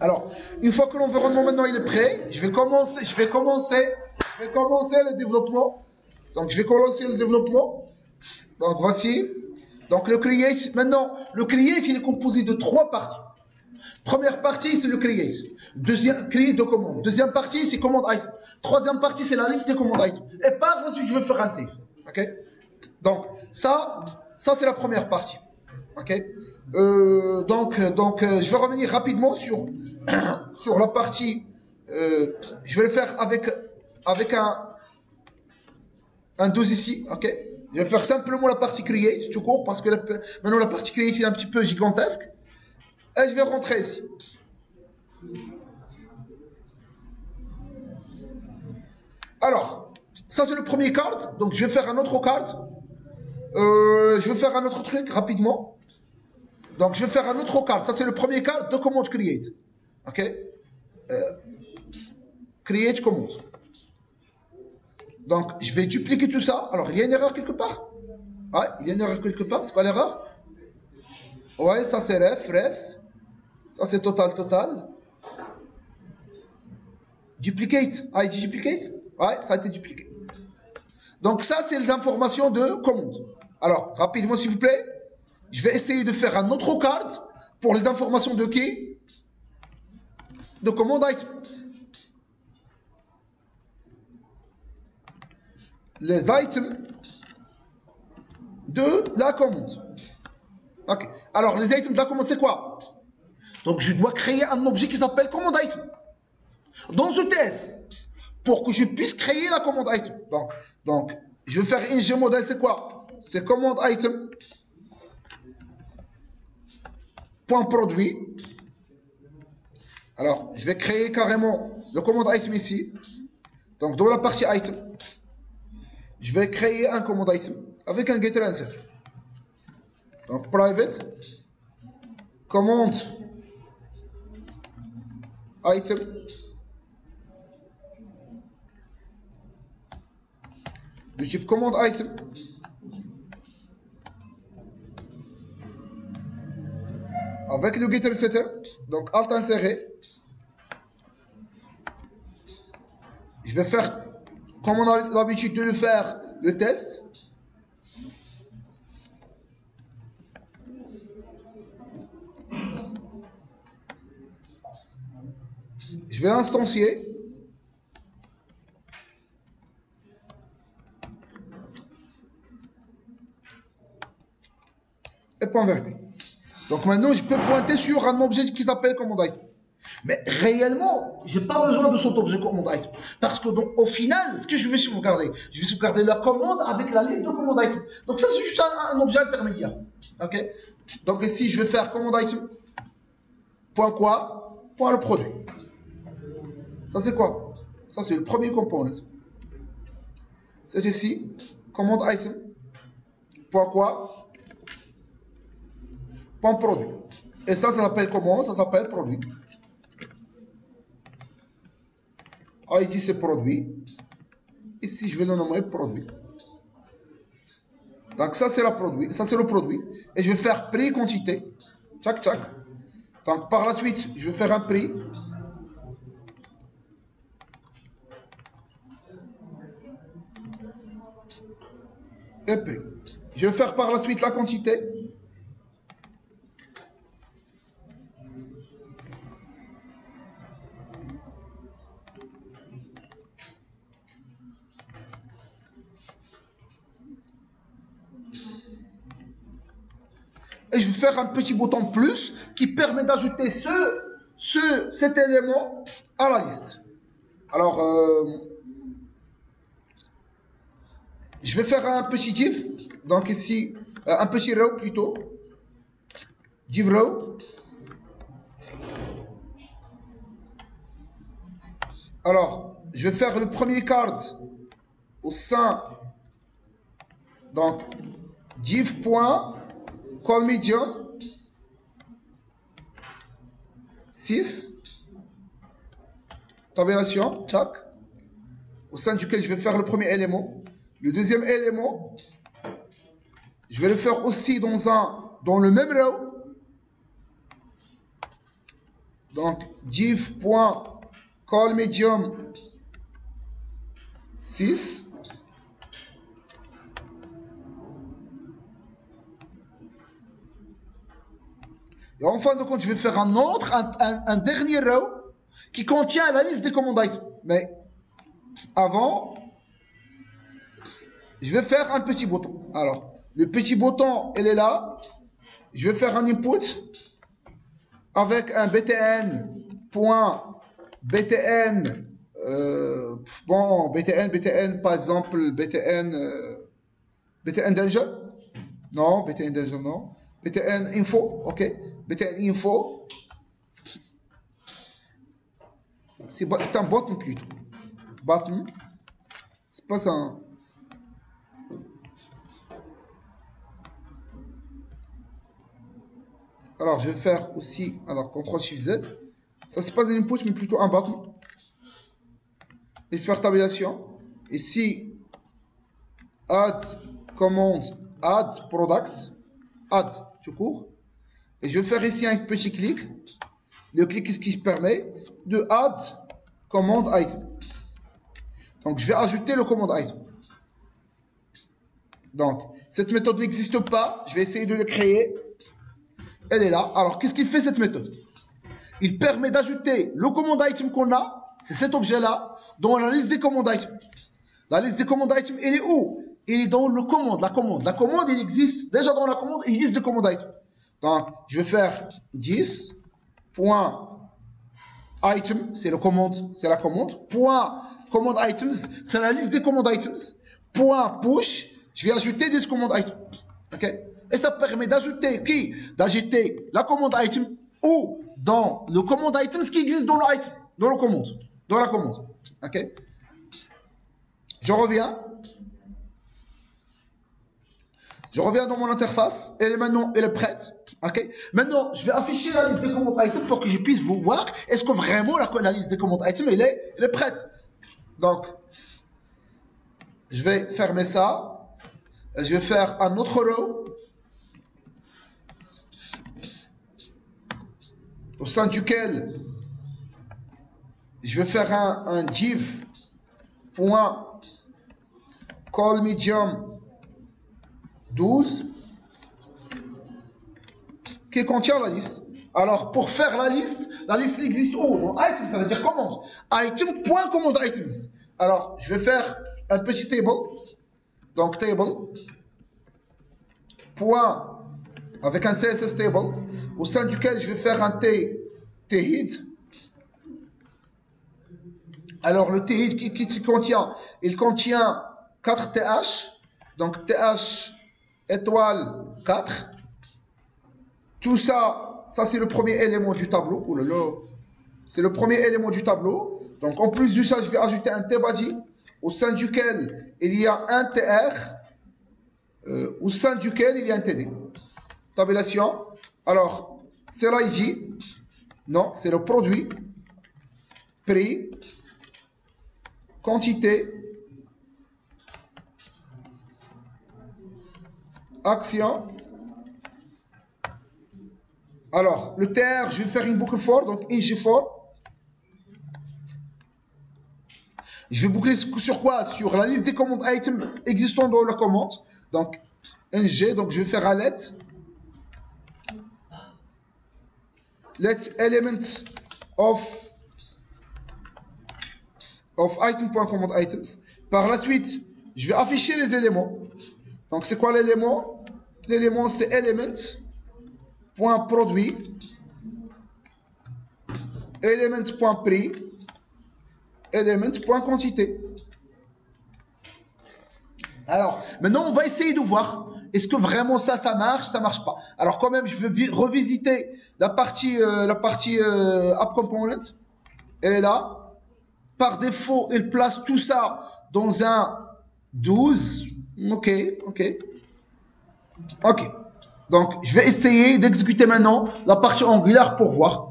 Alors, une fois que l'environnement maintenant il est prêt, je vais commencer le développement. Donc, je vais commencer le développement. Donc, voici. Donc, le create. Maintenant, le create, il est composé de 3 parties. Première partie, c'est le create. Deuxième, create de commande. Deuxième partie, c'est commande item. Troisième partie, c'est la liste des commandes item. Et par la suite, je vais faire un save. OK? Donc, ça c'est la première partie. OK? Je vais revenir rapidement sur la partie. Je vais le faire avec un 12 ici. OK? Je vais faire simplement la partie create, tout court, parce que maintenant la partie create est un petit peu gigantesque. Et je vais rentrer ici. Alors, ça c'est le premier card. Donc, je vais faire un autre card. Je vais faire un autre truc rapidement. Donc, je vais faire un autre card. Ça, c'est le premier card de commande create. OK? Create commande. Donc, je vais dupliquer tout ça. Alors, il y a une erreur quelque part. Ouais, il y a une erreur quelque part. C'est quoi l'erreur? Ouais, ça c'est ref. Ça c'est total. Duplicate. Ah, il dit duplicate? Ouais, ça a été dupliqué. Donc, ça, c'est les informations de commande. Alors, rapidement, s'il vous plaît. Je vais essayer de faire un autre card pour les informations de qui? De commande item. Les items de la commande. Ok. Alors, les items de la commande, c'est quoi? Donc, je dois créer un objet qui s'appelle commande item. Dans ce test, pour que je puisse créer la commande item. Donc je vais faire ing modèle, c'est quoi? C'est commande item. Point produit. Alors, je vais créer carrément le commande item ici. Donc, dans la partie item, je vais créer un commande item avec un getter and setter. Donc, private commande item de type commande item avec le getter setter. Donc, alt inséré. Je vais faire, comme on a l'habitude de le faire, le test. Je vais instancier. Et point virgule. Donc maintenant, je peux pointer sur un objet qui s'appelle command item. Mais réellement, je n'ai pas besoin de cet objet command item. Parce que donc, au final, ce que je vais sauvegarder, je vais sauvegarder la commande avec la liste de command item. Donc ça, c'est juste un objet intermédiaire. Ok? Donc ici, je vais faire command item. Point quoi? Point le produit. Ça, c'est quoi? Ça, c'est le premier component. C'est ici, command item. Point quoi? Point produit. Et ça s'appelle comment? Ça s'appelle produit. ID c'est produit. Ici, je vais le nommer produit. Donc ça c'est le produit. Ça c'est le produit. Et je vais faire prix quantité. Tchac. Donc par la suite, je vais faire un prix. Et prix. Je vais faire par la suite la quantité. Et je vais faire un petit bouton plus qui permet d'ajouter cet élément à la liste. Alors, je vais faire un petit div. Donc ici, un petit row plutôt. Div row. Alors, je vais faire le premier card au sein. Donc, div.call medium 6. Tabulation, tac. Au sein duquel je vais faire le premier élément. Le deuxième élément, je vais le faire aussi dans le même row. Donc, div.callMedium 6. Et en fin de compte, je vais faire un dernier row qui contient la liste des command items. Mais avant, je vais faire un petit bouton. Alors, le petit bouton, il est là. Je vais faire un input avec un btn.btn. btn, par exemple, btn danger. Non, btn danger, non. btn info, ok. btn info. C'est un button plutôt. Button. C'est pas ça. Hein. Alors, je vais faire aussi, alors, CTRL-SHIFT-Z. Ça, c'est pas un input, mais plutôt un button. Et faire tabulation. Ici, add command, add products, add, tout court. Et je vais faire ici un petit clic. Le clic, qu'est-ce qui permet de add command item. Donc, je vais ajouter le command item. Donc, cette méthode n'existe pas. Je vais essayer de le créer. Elle est là. Alors, qu'est-ce qu'il fait cette méthode? Il permet d'ajouter le command item qu'on a, c'est cet objet-là, dans la liste des command items. La liste des command items, elle est où? Elle est dans le commande, la commande. La commande, il existe déjà dans la commande, il liste des command items. Donc, je vais faire 10.item, c'est le commande, c'est la commande. Point command items, c'est la liste des command items. Point push, je vais ajouter des command items. Ok? Et ça permet d'ajouter qui? D'ajouter la commande item ou dans le command items qui existe dans le item, dans le commande, dans la commande. Ok? Je reviens. Je reviens dans mon interface. Elle est maintenant, elle est prête. Ok? Maintenant, je vais afficher la liste des command items pour que je puisse vous voir. Est-ce que vraiment la liste des command items, elle est prête? Donc, je vais fermer ça. Je vais faire un autre row. Au sein duquel je vais faire un div.callMedium 12 qui contient la liste. Alors, pour faire la liste existe où? Dans item, ça veut dire commande. Item.command items. Alors, je vais faire un petit table. Donc, table. Point avec un CSS table, au sein duquel je vais faire un t-head. Alors, le t-head qui contient, il contient 4 th, donc th étoile 4. Tout ça, c'est le premier élément du tableau. Oh là là, c'est le premier élément du tableau. Donc, en plus de ça, je vais ajouter un t-body, au sein duquel il y a un tr, au sein duquel il y a un td. Tabulation. Alors, c'est l'ID. Non, c'est le produit. Prix. Quantité. Action. Alors, le TR, je vais faire une boucle for, donc ing for. Je vais boucler sur quoi? Sur la liste des command items existant dans la commande. Donc, ing, donc je vais faire un let. Let element of item.command items. Par la suite, je vais afficher les éléments. Donc, c'est quoi l'élément? L'élément, c'est element.produit, element.prix, element.quantité. Alors, maintenant, on va essayer de voir. Est-ce que vraiment ça marche? Ça marche pas. Alors, quand même, je vais revisiter la partie app component. Elle est là. Par défaut, elle place tout ça dans un 12. Ok. Donc, je vais essayer d'exécuter maintenant la partie Angular pour voir.